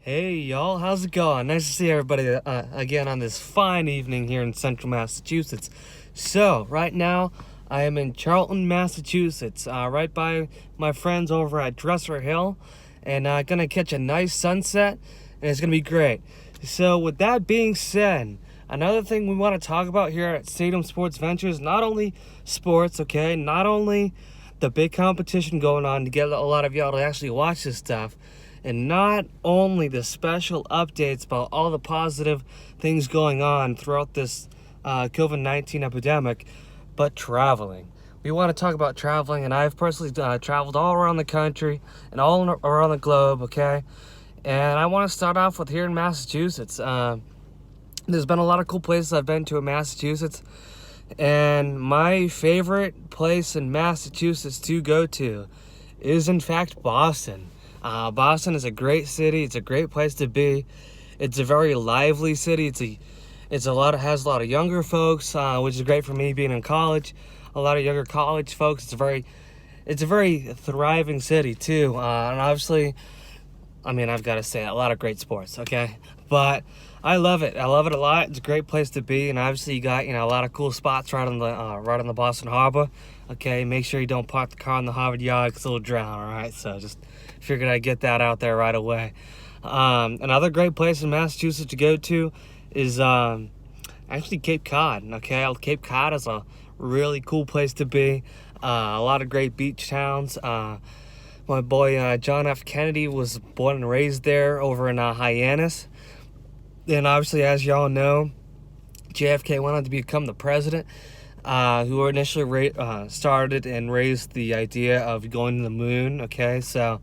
Hey y'all, how's it going? Nice to see everybody again on this fine evening here in central Massachusetts. So, right now, I am in Charlton, Massachusetts, right by my friends over at Dresser Hill, and gonna catch a nice sunset, and it's gonna be great. So, with that being said, another thing we want to talk about here at Stadium Sports Ventures, not only sports, okay, not only the big competition going on to get a lot of y'all to actually watch this stuff, and not only the special updates about all the positive things going on throughout this COVID-19 epidemic, but traveling. We want to talk about traveling, and I've personally traveled all around the country and all around the globe, okay? And I want to start off with here in Massachusetts. There's been a lot of cool places I've been to in Massachusetts, and my favorite place in Massachusetts to go to is, in fact, Boston. Boston is a great city. It's a great place to be. It's a very lively city. Has a lot of younger folks, which is great for me being in college. A lot of younger college folks. It's a very thriving city too. And obviously, I mean, I've got to say, a lot of great sports. Okay, but I love it. I love it a lot. It's a great place to be, and obviously you got a lot of cool spots right on the Boston Harbor. Okay, make sure you don't park the car in the Harvard Yard because it'll drown. All right, so just figured I'd get that out there right away. Another great place in Massachusetts to go to is actually Cape Cod. Okay, Cape Cod is a really cool place to be. A lot of great beach towns. My boy John F. Kennedy was born and raised there over in Hyannis. And obviously, as y'all know, JFK went on to become the president, who initially started and raised the idea of going to the moon. Okay, so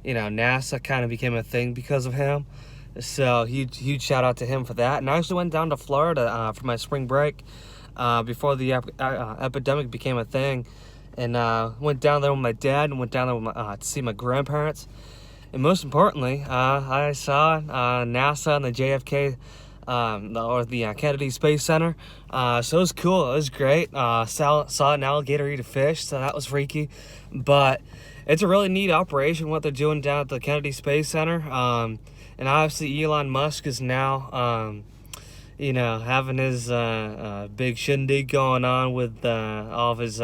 NASA kind of became a thing because of him. So huge shout out to him for that. And I actually went down to Florida for my spring break before the epidemic became a thing, and went down there with my dad and went down there to see my grandparents. And most importantly, I saw NASA and the JFK, or the Kennedy Space Center. So it was cool. It was great. Saw an alligator eat a fish, so that was freaky. But it's a really neat operation what they're doing down at the Kennedy Space Center. And obviously Elon Musk is now, having his big shindig going on with all of his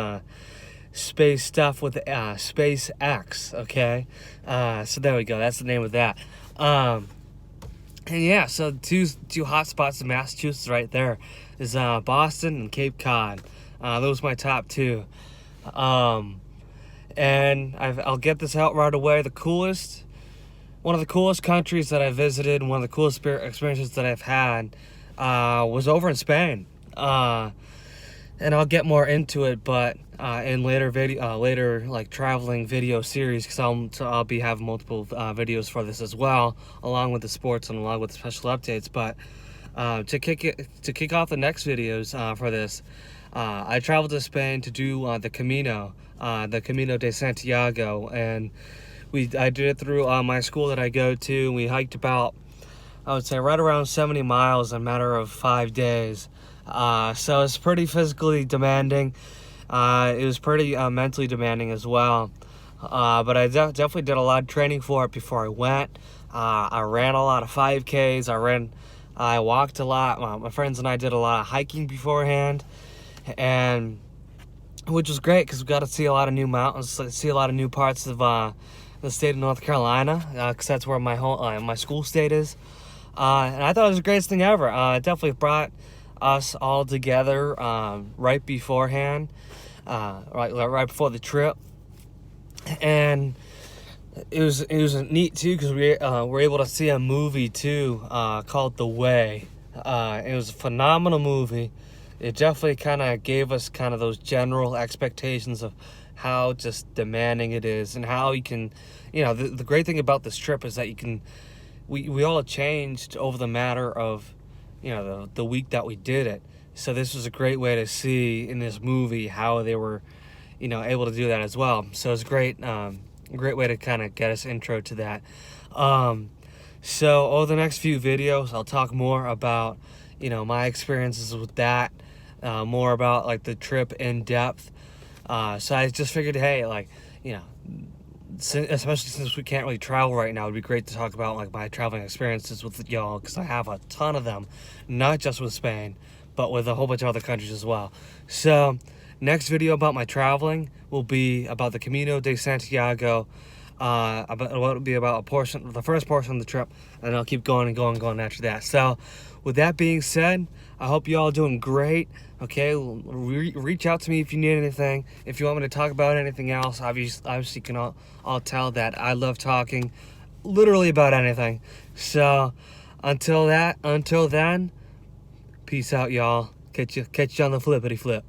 space stuff with SpaceX, okay? So there we go. That's the name of that. And yeah, so two hot spots in Massachusetts right there is Boston and Cape Cod. Those are my top two. And I'll get this out right away. One of the coolest countries that I visited, and one of the coolest experiences that I've had was over in Spain. And I'll get more into it, but in later like traveling video series, because I'll be having multiple videos for this as well, along with the sports and along with the special updates. But to kick off the next videos for this, I traveled to Spain to do the Camino de Santiago, and I did it through my school that I go to. We hiked about, I would say, right around 70 miles in a matter of 5 days. So it's pretty physically demanding. It was pretty mentally demanding as well. But I definitely did a lot of training for it before I went. I ran a lot of 5Ks. I walked a lot. My friends and I did a lot of hiking beforehand, and which was great because we got to see a lot of new mountains, see a lot of new parts of the state of North Carolina, because that's where my school state is. And I thought it was the greatest thing ever. It definitely brought us all together right beforehand, right before the trip, and it was neat too because we were able to see a movie too called The Way. It was a phenomenal movie. It definitely kind of gave us kind of those general expectations of how just demanding it is, and how you can, the great thing about this trip is that we all changed over the matter of the week that we did it. So this was a great way to see in this movie how they were able to do that as well. So it's great way to kind of get us intro to that. So over the next few videos I'll talk more about my experiences with that, more about like the trip in depth. So I just figured, hey, especially since we can't really travel right now, it'd be great to talk about like my traveling experiences with y'all, because I have a ton of them, not just with Spain, but with a whole bunch of other countries as well. So next video about my traveling will be about the Camino de Santiago. It'll be about the first portion of the trip, and I'll keep going and going and going after that. So with that being said, I hope you all doing great. Okay, reach out to me if you need anything. If you want me to talk about anything else, obviously you can all tell that I love talking literally about anything. So until then, peace out, y'all. Catch you on the flippity flip.